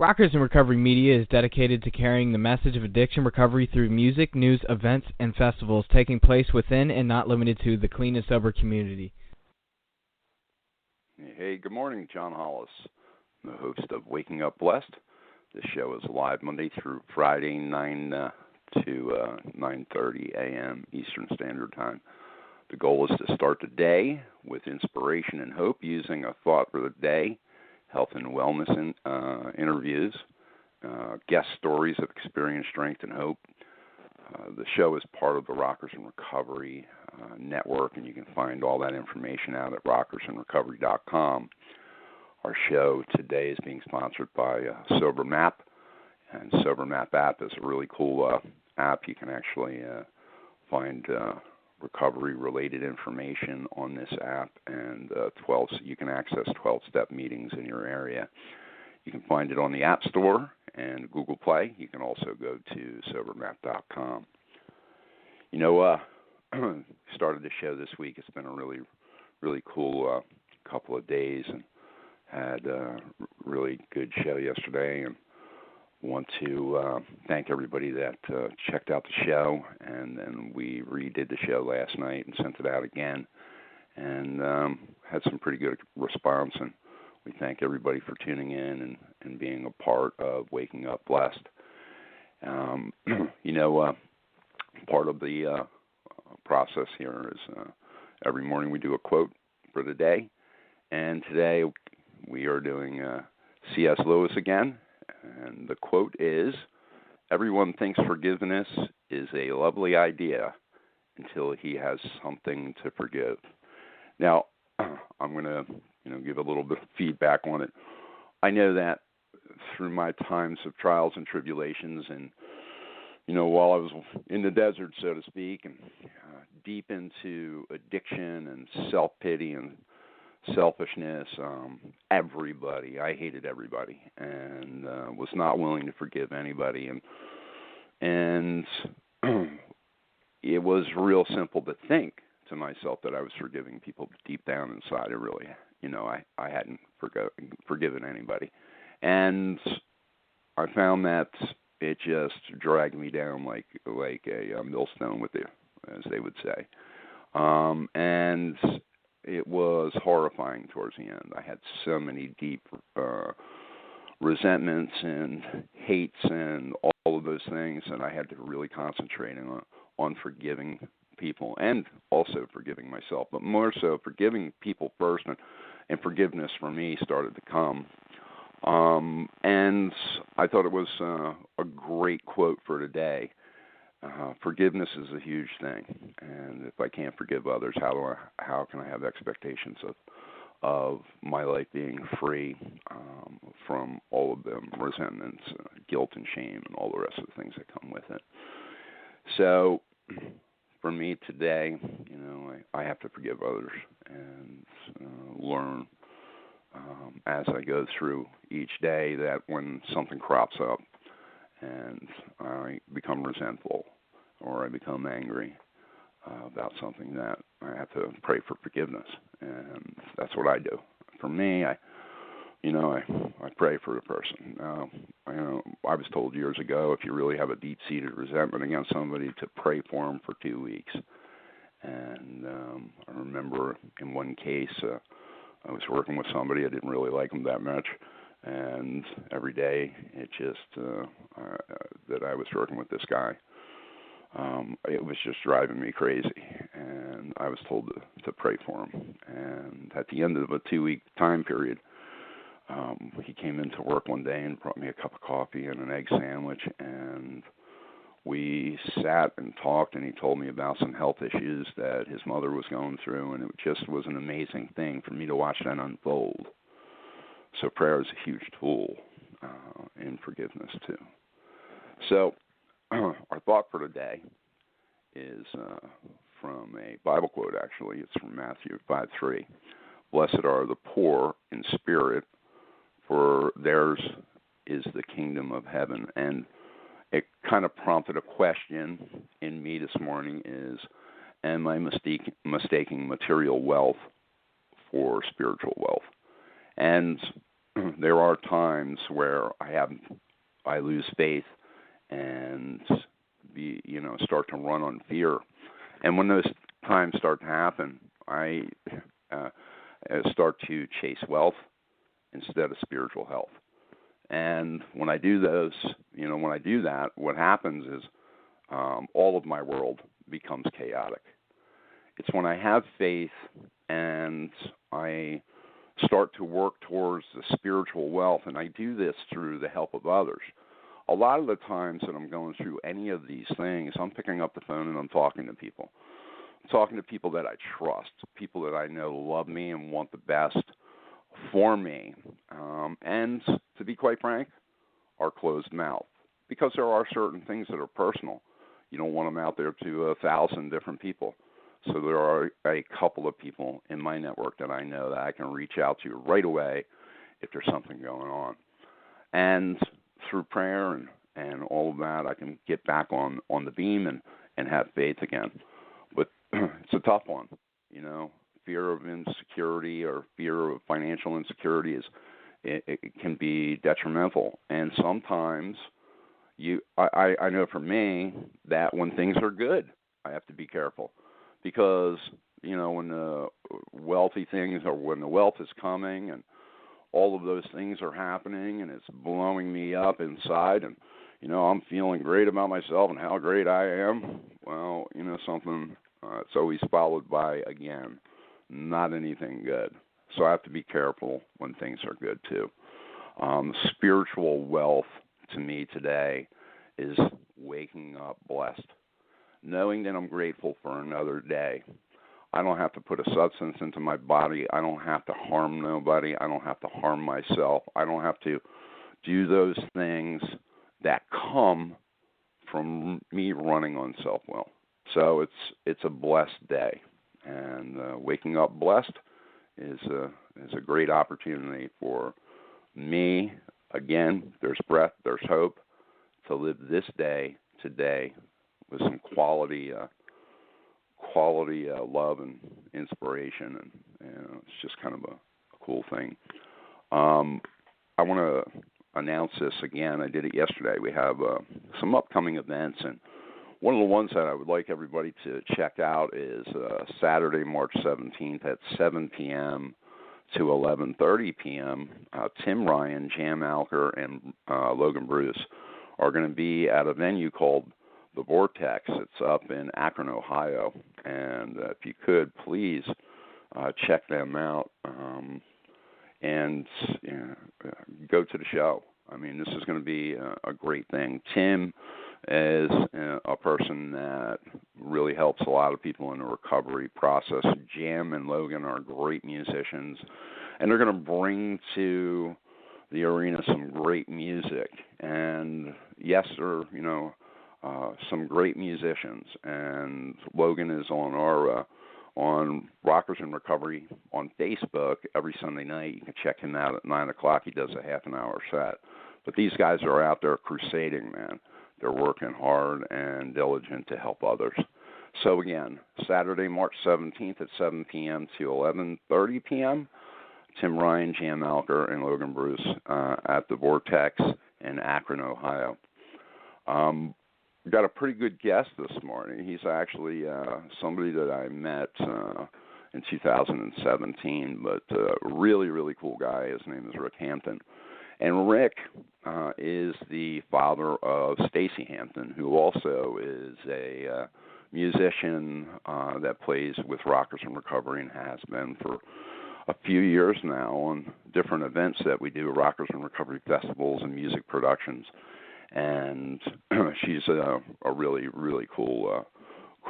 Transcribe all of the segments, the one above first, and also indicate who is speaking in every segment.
Speaker 1: Rockers in Recovery Media is dedicated to carrying the message of addiction recovery through music, news, events, and festivals taking place within and not limited to the clean and sober community.
Speaker 2: Hey, good morning, John Hollis, the host of Waking Up Blessed. This show is live Monday through Friday, 9 to 9:30 a.m. Eastern Standard Time. The goal is to start the day with inspiration and hope using a thought for the day, health and wellness interviews, guest stories of experience, strength, and hope. The show is part of the Rockers in Recovery network, and you can find all that information out at rockersinrecovery.com. Our show today is being sponsored by SoberMap, and SoberMap app is a really cool app. You can actually find recovery-related information on this app, and you can access 12-step meetings in your area. You can find it on the App Store and Google Play. You can also go to SoberMap.com. You know, started the show this week. It's been a really, really cool couple of days, and had a really good show yesterday, and want to thank everybody that checked out the show, and then we redid the show last night and sent it out again, and had some pretty good response, and we thank everybody for tuning in and being a part of Waking Up Blessed. You know, part of the process here is every morning we do a quote for the day, and today we are doing C.S. Lewis again. And the quote is, "Everyone thinks forgiveness is a lovely idea until he has something to forgive." Now, I'm going to, give a little bit of feedback on it. I know that through my times of trials and tribulations, and while I was in the desert, so to speak, and deep into addiction and self-pity and selfishness, I hated everybody, and was not willing to forgive anybody, and it was real simple to think to myself that I was forgiving people, but deep down inside, I hadn't forgiven anybody, and I found that it just dragged me down like a millstone, as they would say, and it was horrifying towards the end. I had so many deep resentments and hates and all of those things, and I had to really concentrate on forgiving people and also forgiving myself, but more so forgiving people first, and forgiveness for me started to come. And I thought it was a great quote for today. Forgiveness is a huge thing, and if I can't forgive others, how can I have expectations of my life being free from all of them resentments, guilt and shame, and all the rest of the things that come with it? So, for me today, I have to forgive others and learn as I go through each day that when something crops up and I become resentful or I become angry about something, that I have to pray for forgiveness, and that's what I do. For me, I pray for the person. I was told years ago, if you really have a deep-seated resentment against somebody, to pray for them for 2 weeks. And I remember in one case, I was working with somebody. I didn't really like them that much. And every day, it just that I was working with this guy, it was just driving me crazy. And I was told to pray for him. And at the end of a 2-week time period, he came into work one day and brought me a cup of coffee and an egg sandwich. And we sat and talked, and he told me about some health issues that his mother was going through. And it just was an amazing thing for me to watch that unfold. So prayer is a huge tool in forgiveness, too. So our thought for today is from a Bible quote, actually. It's from Matthew 5:3. "Blessed are the poor in spirit, for theirs is the kingdom of heaven." And it kind of prompted a question in me this morning is, am I mistaking material wealth for spiritual wealth? And there are times where I lose faith and start to run on fear. And when those times start to happen, I start to chase wealth instead of spiritual health. And when I do that, what happens is all of my world becomes chaotic. It's when I have faith and I start to work towards the spiritual wealth, and I do this through the help of others. A lot of the times that I'm going through any of these things, I'm picking up the phone and I'm talking to people. I'm talking to people that I trust, people that I know love me and want the best for me. And to be quite frank, are closed mouth, because there are certain things that are personal. You don't want them out there to 1,000 different people. So there are a couple of people in my network that I know that I can reach out to right away if there's something going on. And through prayer and all of that, I can get back on the beam and have faith again. But it's a tough one, Fear of insecurity or fear of financial insecurity it can be detrimental. And sometimes I know for me that when things are good, I have to be careful, because when the wealthy things, or when the wealth is coming and all of those things are happening and it's blowing me up inside, and I'm feeling great about myself and how great I am, well, something it's always followed by, again, not anything good. So I have to be careful when things are good too. Spiritual wealth to me today is waking up blessed, knowing that I'm grateful for another day. I don't have to put a substance into my body. I don't have to harm nobody. I don't have to harm myself. I don't have to do those things that come from me running on self-will. So it's a blessed day, and waking up blessed is a great opportunity for me. Again, there's breath, there's hope, to live this day today with some quality love and inspiration, and it's just kind of a cool thing. I want to announce this again. I did it yesterday. We have some upcoming events, and one of the ones that I would like everybody to check out is Saturday, March 17th at 7 p.m. to 11:30 p.m. Tim Ryan, Jam Alker, and Logan Bruce are going to be at a venue called The Vortex. It's up in Akron, Ohio, and if you could, please check them out and go to the show. I mean, this is going to be a great thing. Tim is a person that really helps a lot of people in the recovery process. Jam and Logan are great musicians, and they're going to bring to the arena some great music. And yes, they're some great musicians. And Logan is on our on Rockers in Recovery on Facebook every Sunday night. You can check him out at 9 o'clock. He does a half-an-hour set. But these guys are out there crusading, man. They're working hard and diligent to help others. So again, Saturday, March 17th at 7 p.m. to 11:30 p.m., Tim Ryan, Jan Malker, and Logan Bruce at the Vortex in Akron, Ohio. We've got a pretty good guest this morning. He's actually somebody that I met in 2017, but really, really cool guy. His name is Rick Hampton. And Rick is the father of Stacy Hampton, who also is a musician that plays with Rockers in Recovery and has been for a few years now on different events that we do, Rockers in Recovery festivals and music productions. And she's a really, really cool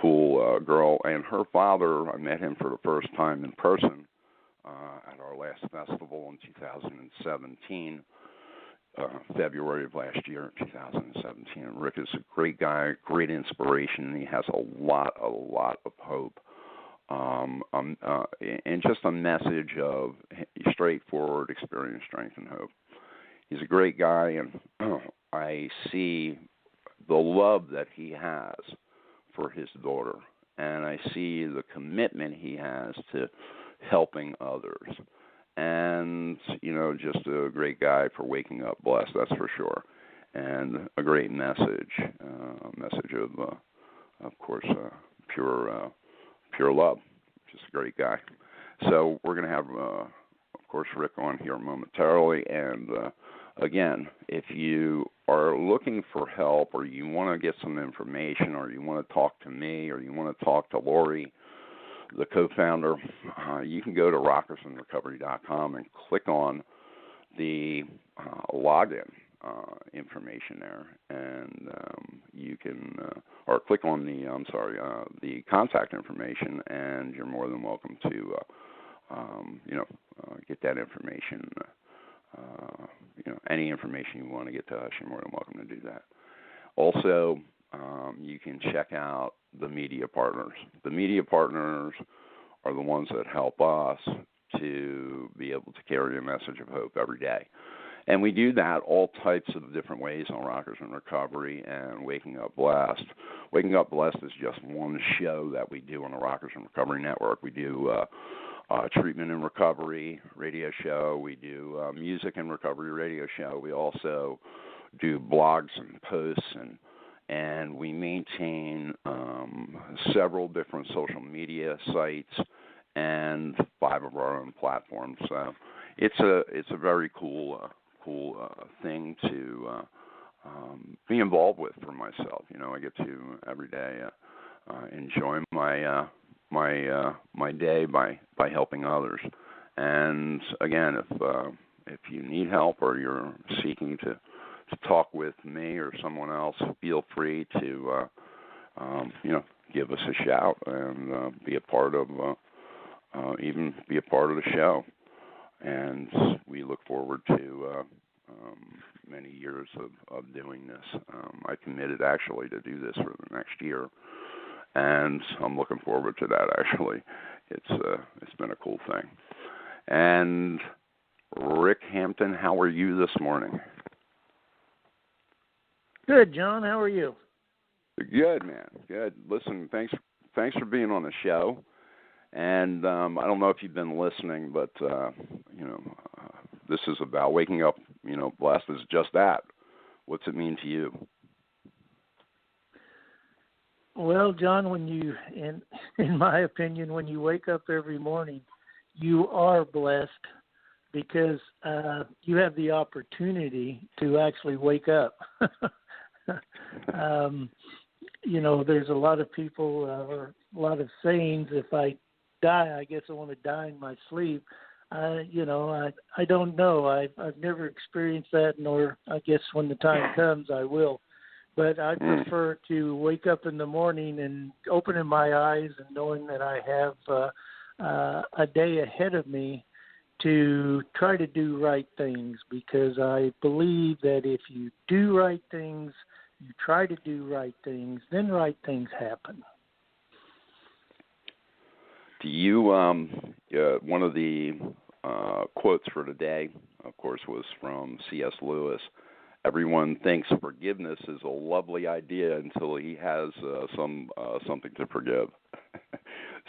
Speaker 2: girl. And her father, I met him for the first time in person at our last festival in 2017. February of last year, 2017. Rick is a great guy, great inspiration, and he has a lot of hope. And just a message of straightforward experience, strength, and hope. He's a great guy, and I see the love that he has for his daughter, and I see the commitment he has to helping others. and just a great guy for waking up blessed, that's for sure, and a great message, message of course, pure love. Just a great guy. So we're going to have, of course, Rick on here momentarily, and again, if you are looking for help, or you want to get some information, or you want to talk to me, or you want to talk to Lori, the co-founder, you can go to rockersandrecovery.com and click on the login information there, and you can, or click on the contact information, and you're more than welcome to, get that information. Any information you want to get to us, you're more than welcome to do that. Also, you can check out the media partners. The media partners are the ones that help us to be able to carry a message of hope every day. And we do that all types of different ways on Rockers in Recovery and Waking Up Blessed. Waking Up Blessed is just one show that we do on the Rockers in Recovery Network. We do Treatment and Recovery radio show. We do Music and Recovery radio show. We also do blogs and posts, and we maintain several different social media sites and 5 of our own platforms. So it's a very cool thing to be involved with for myself. I get to every day enjoy my day by helping others. And again, if you need help, or you're seeking to talk with me or someone else, feel free to give us a shout and be a part of the show. And we look forward to many years of doing this. I committed actually to do this for the next year, and I'm looking forward to that. Actually, it's been a cool thing. And Rick Hampton, how are you this morning?
Speaker 3: Good, John. How are you?
Speaker 2: Good, man. Good. Listen, thanks for being on the show. And I don't know if you've been listening, but this is about waking up. Blessed is just that. What's it mean to you?
Speaker 3: Well, John, when you, in my opinion, when you wake up every morning, you are blessed because you have the opportunity to actually wake up. There's a lot of people or a lot of sayings. If I die, I guess I want to die in my sleep. I don't know. I've never experienced that, nor I guess when the time comes, I will. But I prefer to wake up in the morning and opening my eyes and knowing that I have a day ahead of me to try to do right things, because I believe that if you do right things, you try to do right things, then right things happen.
Speaker 2: Do you, one of the quotes for today, of course, was from C.S. Lewis. Everyone thinks forgiveness is a lovely idea until he has something to forgive.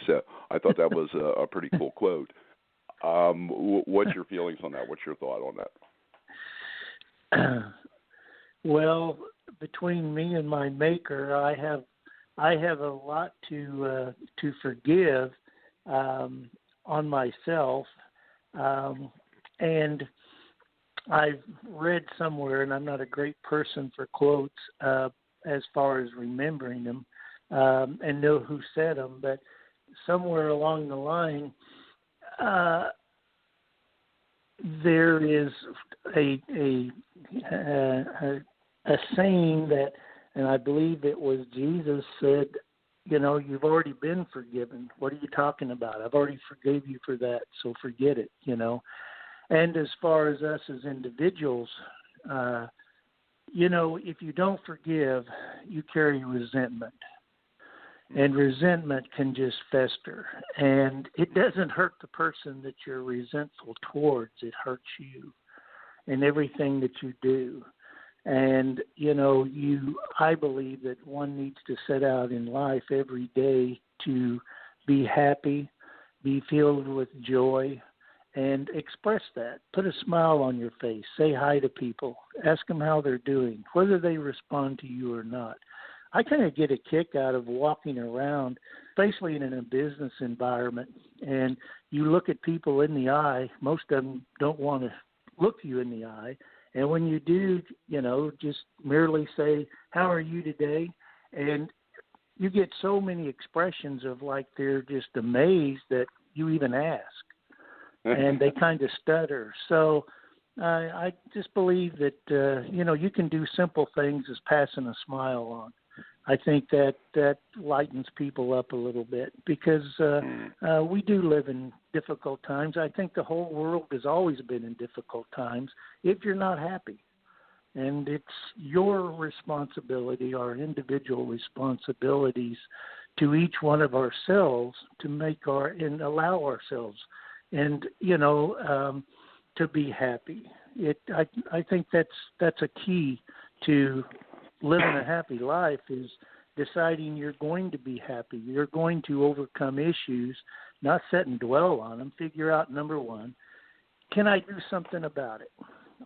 Speaker 2: So I thought that was a pretty cool quote. What's your feelings on that? What's your thought on that?
Speaker 3: Well, between me and my Maker, I have a lot to forgive on myself, and I've read somewhere, and I'm not a great person for quotes as far as remembering them and know who said them, but somewhere along the line, there is a saying that, and I believe it was Jesus said, you've already been forgiven. What are you talking about? I've already forgave you for that, so forget it, And as far as us as individuals, if you don't forgive, you carry resentment. And resentment can just fester. And it doesn't hurt the person that you're resentful towards. It hurts you in everything that you do. And, I believe that one needs to set out in life every day to be happy, be filled with joy, and express that. Put a smile on your face. Say hi to people. Ask them how they're doing, whether they respond to you or not. I kind of get a kick out of walking around, especially in a business environment, and you look at people in the eye. Most of them don't want to look you in the eye. And when you do, just merely say, how are you today? And you get so many expressions of like they're just amazed that you even ask. And they kind of stutter. So I just believe that, you can do simple things as passing a smile on. I think that lightens people up a little bit because we do live in difficult times. I think the whole world has always been in difficult times if you're not happy. And it's your responsibility, our individual responsibilities to each one of ourselves to make and allow ourselves and, to be happy. I think that's a key to living a happy life is deciding you're going to be happy. You're going to overcome issues, not sit and dwell on them. Figure out, number one, can I do something about it?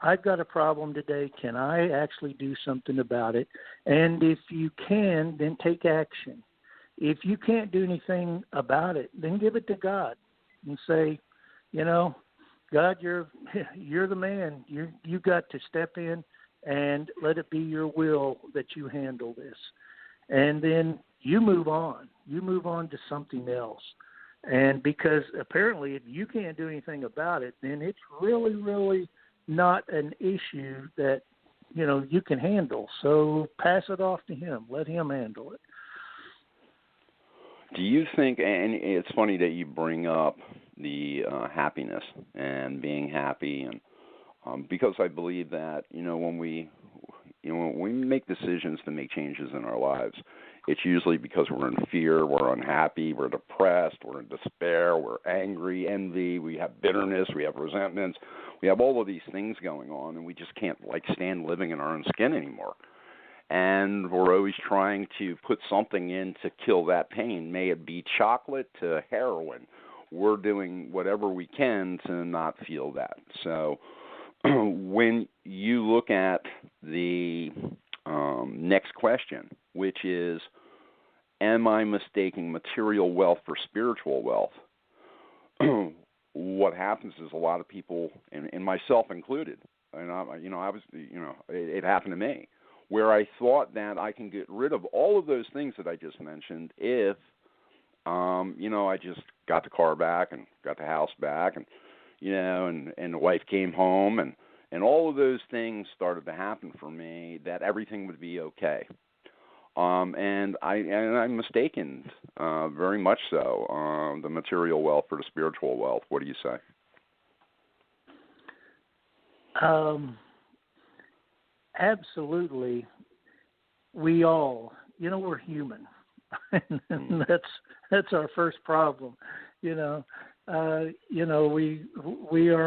Speaker 3: I've got a problem today. Can I actually do something about it? And if you can, then take action. If you can't do anything about it, then give it to God and say, God, you're the man. You got to step in and let it be your will that you handle this. And then you move on. You move on to something else. And because apparently if you can't do anything about it, then it's really, really not an issue that, you can handle. So pass it off to him. Let him handle it.
Speaker 2: Do you think, and it's funny that you bring up the happiness and being happy, and because I believe that when we make decisions to make changes in our lives, it's usually because we're in fear, we're unhappy, we're depressed, we're in despair, we're angry, envy, we have bitterness, we have resentments, we have all of these things going on, and we just can't stand living in our own skin anymore. And we're always trying to put something in to kill that pain. May it be chocolate to heroin. We're doing whatever we can to not feel that. So when you look at the next question, which is, am I mistaking material wealth for spiritual wealth? What happens is a lot of people, and myself included, and it happened to me, where I thought that I can get rid of all of those things that I just mentioned if, I just got the car back and got the house back and, and the wife came home and all of those things started to happen for me, that everything would be okay. And I'm mistaken, very much so, the material wealth for the spiritual wealth. What do you say?
Speaker 3: Absolutely. We all, we're human. And that's our first problem. We are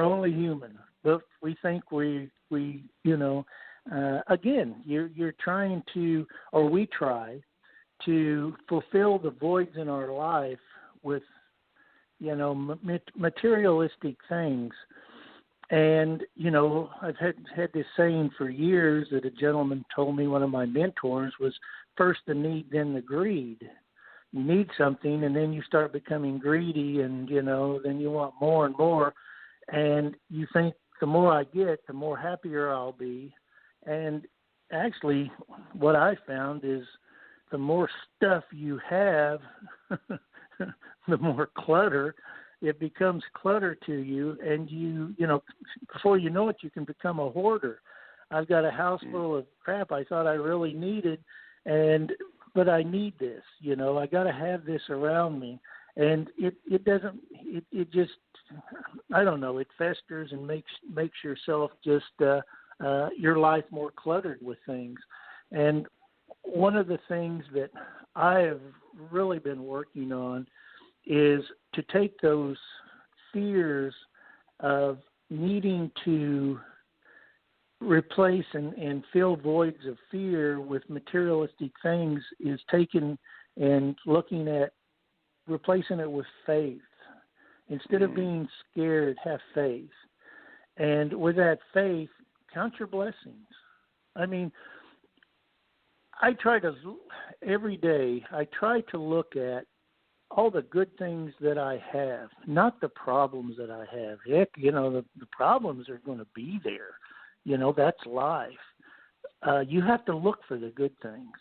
Speaker 3: only human, but we think we again, you're trying to, or we try to fulfill the voids in our life with, materialistic things. And, I've had this saying for years that a gentleman told me, one of my mentors, was first the need, then the greed. You need something, and then you start becoming greedy, and, then you want more and more. And you think the more I get, the more happier I'll be. And actually, what I found is the more stuff you have, the more clutter. It becomes clutter to you, and you before you know it, you can become a hoarder. I've got a house full of crap I thought I really needed, but I need this. I got to have this around me, and it doesn't. It just, I don't know. It festers and makes yourself just your life more cluttered with things. And one of the things that I have really been working on is to take those fears of needing to replace and fill voids of fear with materialistic things, is taking and looking at replacing it with faith Instead of being scared, have faith. And with that faith, count your blessings. I mean, every day, I try to look at all the good things that I have, not the problems that I have. Heck, the problems are going to be there. That's life. You have to look for the good things.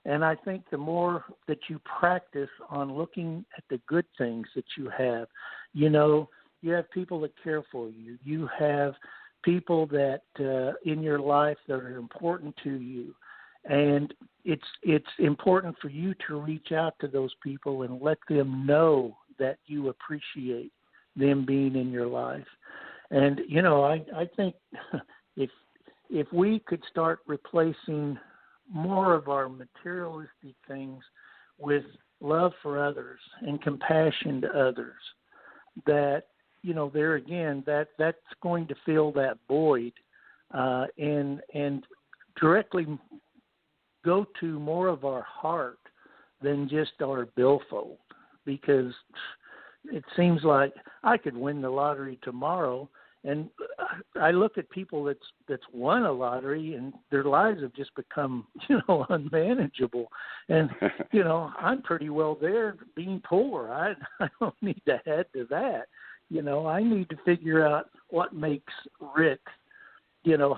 Speaker 3: And I think the more that you practice on looking at the good things that you have, you have people that care for you. You have people that in your life that are important to you. And it's important for you to reach out to those people and let them know that you appreciate them being in your life. And, I think if we could start replacing more of our materialistic things with love for others and compassion to others, that, there again, that's going to fill that void and directly go to more of our heart than just our billfold, because it seems like I could win the lottery tomorrow, and I look at people that's won a lottery and their lives have just become, unmanageable. And, I'm pretty well there being poor. I don't need to add to that. I need to figure out what makes Rick,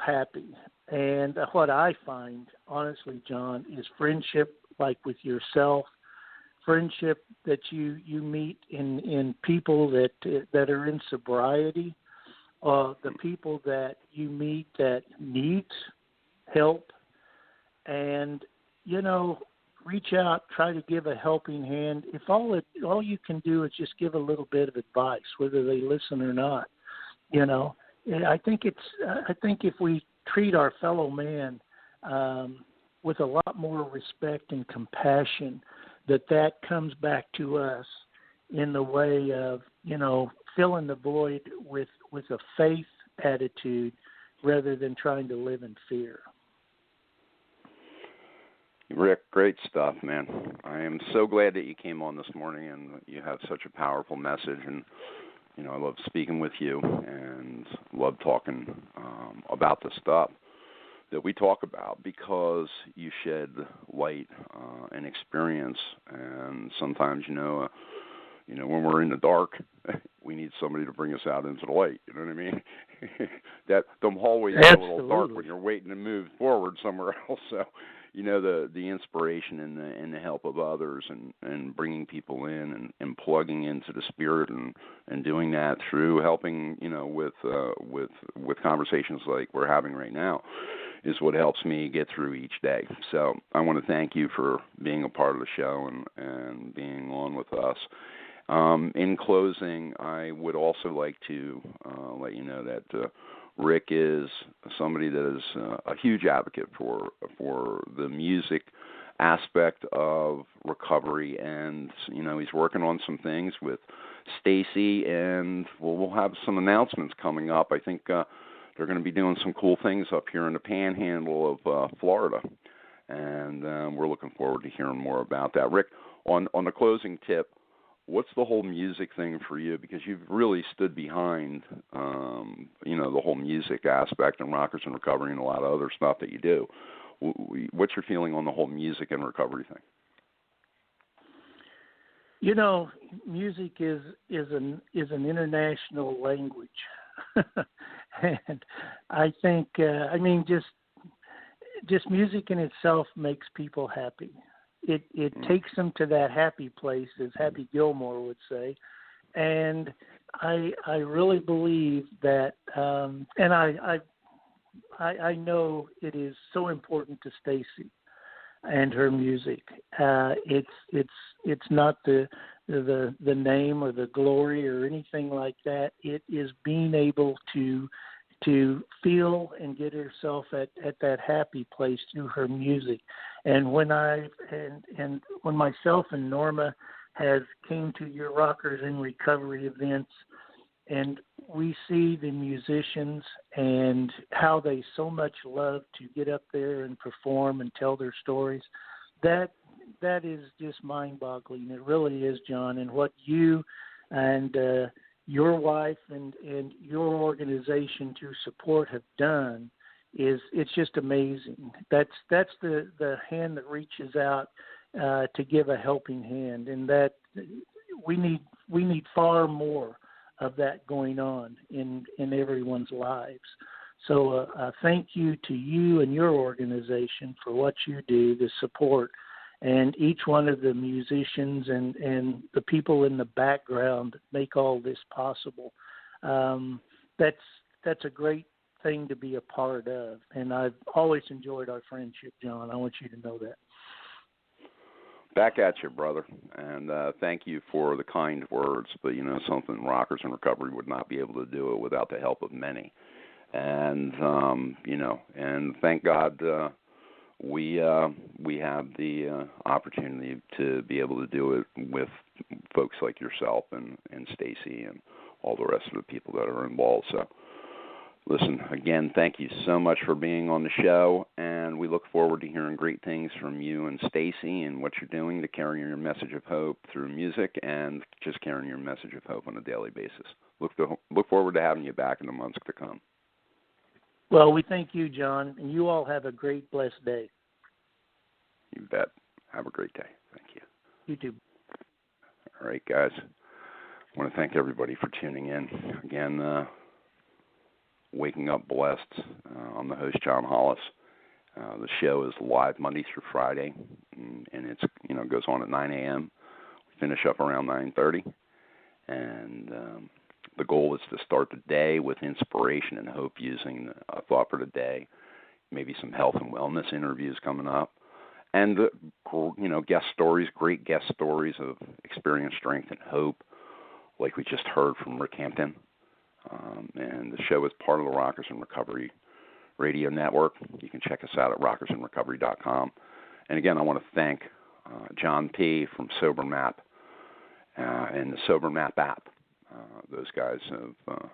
Speaker 3: happy. And what I find, honestly, John, is friendship, like with yourself, friendship that you meet in people that are in sobriety, the people that you meet that need help, and, reach out, try to give a helping hand. If all you can do is just give a little bit of advice, whether they listen or not, I think if we treat our fellow man with a lot more respect and compassion, that comes back to us in the way of, filling the void with a faith attitude rather than trying to live in fear.
Speaker 2: Rick, great stuff, man. I am so glad that you came on this morning, and you have such a powerful message. And I love speaking with you, and love talking about the stuff that we talk about, because you shed light and experience. And sometimes, when we're in the dark, we need somebody to bring us out into the light. You know what I mean? That the hallways are a little dark when you're waiting to move forward somewhere else. So, the inspiration and the help of others, and bringing people in and plugging into the spirit, and doing that through helping, with conversations like we're having right now, is what helps me get through each day. So I want to thank you for being a part of the show and being on with us. In closing, I would also like to let you know that Rick is somebody that is a huge advocate for the music aspect of recovery, and he's working on some things with Stacy, and we'll have some announcements coming up. I think they're going to be doing some cool things up here in the Panhandle of Florida, and we're looking forward to hearing more about that. Rick, on the closing tip, what's the whole music thing for you? Because you've really stood behind, the whole music aspect and Rockers in Recovery and a lot of other stuff that you do. What's your feeling on the whole music and recovery thing?
Speaker 3: Music is an international language, and I think just music in itself makes people happy. It takes them to that happy place, as Happy Gilmore would say, and I really believe that, and I know it is so important to Stacy and her music. It's not the name or the glory or anything like that. It is being able to feel and get herself at that happy place through her music. And when when myself and Norma has came to your Rockers in Recovery events, and we see the musicians and how they so much love to get up there and perform and tell their stories, that is just mind-boggling. It really is, John. And what you and your wife and your organization through support have done it's just amazing. That's the hand that reaches out to give a helping hand, and that we need far more of that going on in everyone's lives. So thank you to you and your organization for what you do, the support, and each one of the musicians and the people in the background that make all this possible. That's a great thing to be a part of, and I've always enjoyed our friendship, John. I want you to know that.
Speaker 2: Back at you, brother, and thank you for the kind words, but something Rockers in Recovery would not be able to do it without the help of many, and and thank God we have the opportunity to be able to do it with folks like yourself and Stacy and all the rest of the people that are involved. So listen, again, thank you so much for being on the show, and we look forward to hearing great things from you and Stacy and what you're doing to carry your message of hope through music and just carrying your message of hope on a daily basis. Look forward to having you back in the months to come.
Speaker 3: Well, we thank you, John, and you all have a great, blessed day.
Speaker 2: You bet. Have a great day. Thank you.
Speaker 3: You too.
Speaker 2: All right, guys. I want to thank everybody for tuning in. Again, Waking Up Blessed. I'm the host, John Hollis. The show is live Monday through Friday, and it's goes on at 9 a.m. We finish up around 9:30, and the goal is to start the day with inspiration and hope, using a thought for the day, maybe some health and wellness interviews coming up, and guest stories, great guest stories of experience, strength, and hope, like we just heard from Rick Hampton. And the show is part of the Rockers in Recovery radio network. You can check us out at rockersinrecovery.com. And again, I want to thank John P. from SoberMap and the SoberMap app. Those guys have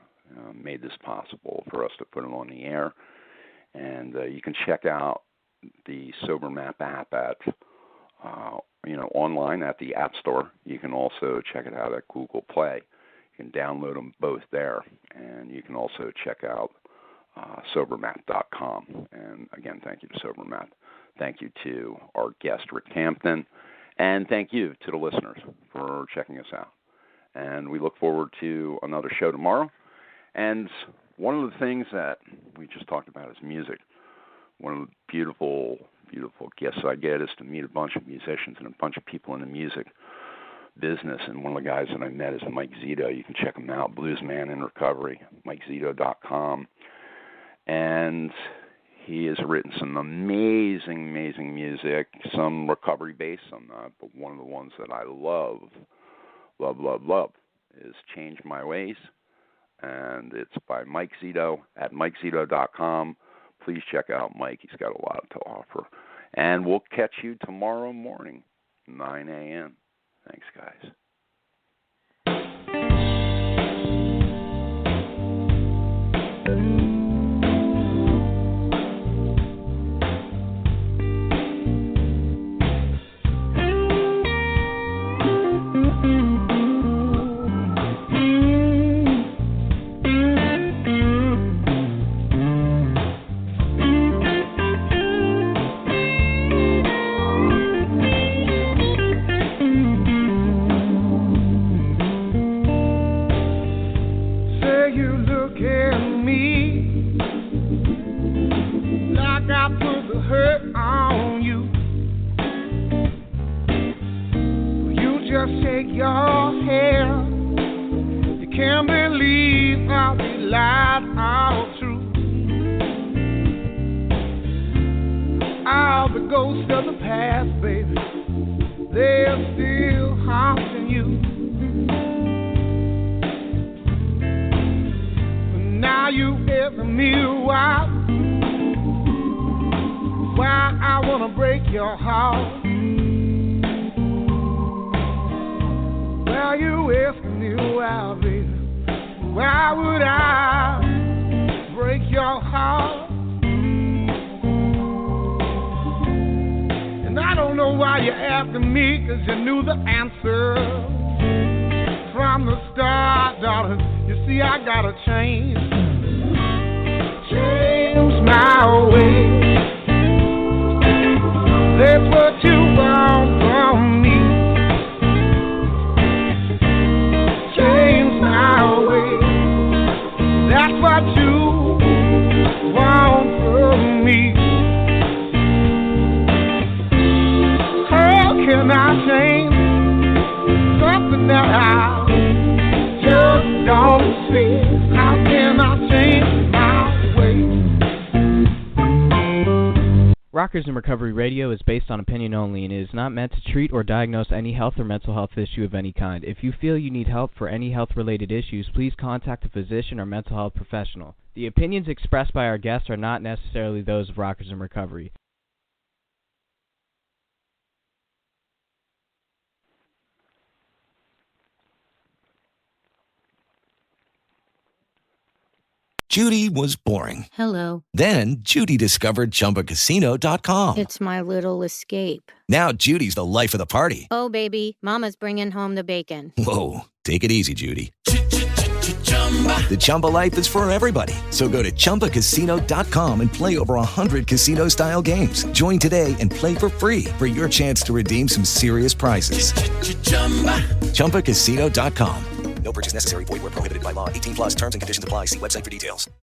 Speaker 2: made this possible for us to put it on the air. And you can check out the SoberMap app at online at the App Store. You can also check it out at Google Play. You can download them both there, and you can also check out SoberMap.com. And again, thank you to SoberMap. Thank you to our guest, Rick Hampton, and thank you to the listeners for checking us out. And we look forward to another show tomorrow. And one of the things that we just talked about is music. One of the beautiful, beautiful gifts I get is to meet a bunch of musicians and a bunch of people in the music business, and one of the guys that I met is Mike Zito. You can check him out, Bluesman in Recovery, MikeZito.com, and he has written some amazing music, some recovery-based, some not, but one of the ones that I love is Change My Ways, and it's by Mike Zito at MikeZito.com. Please check out Mike. He's got a lot to offer. And we'll catch you tomorrow morning, 9 a.m. Thanks, guys.
Speaker 4: Why you asking me, 'cause you knew the answer from I'm the star, darling. You see, I gotta change my ways. That's what you want from me. Change my ways. That's what you want from me. How can I change something that I just don't see? How can I change my ways?
Speaker 1: Rockers in Recovery Radio is based on opinion only and is not meant to treat or diagnose any health or mental health issue of any kind. If you feel you need help for any health-related issues, please contact a physician or mental health professional. The opinions expressed by our guests are not necessarily those of Rockers in Recovery.
Speaker 5: Judy was boring.
Speaker 6: Hello.
Speaker 5: Then Judy discovered ChumbaCasino.com.
Speaker 6: It's my little escape.
Speaker 5: Now Judy's the life of the party.
Speaker 6: Oh, baby, mama's bringing home the bacon.
Speaker 5: Whoa, take it easy, Judy. The Chumba life is for everybody. So go to ChumbaCasino.com and play over 100 casino-style games. Join today and play for free for your chance to redeem some serious prizes. ChumbaCasino.com. No purchase necessary. Void where prohibited by law. 18 plus terms and conditions apply. See website for details.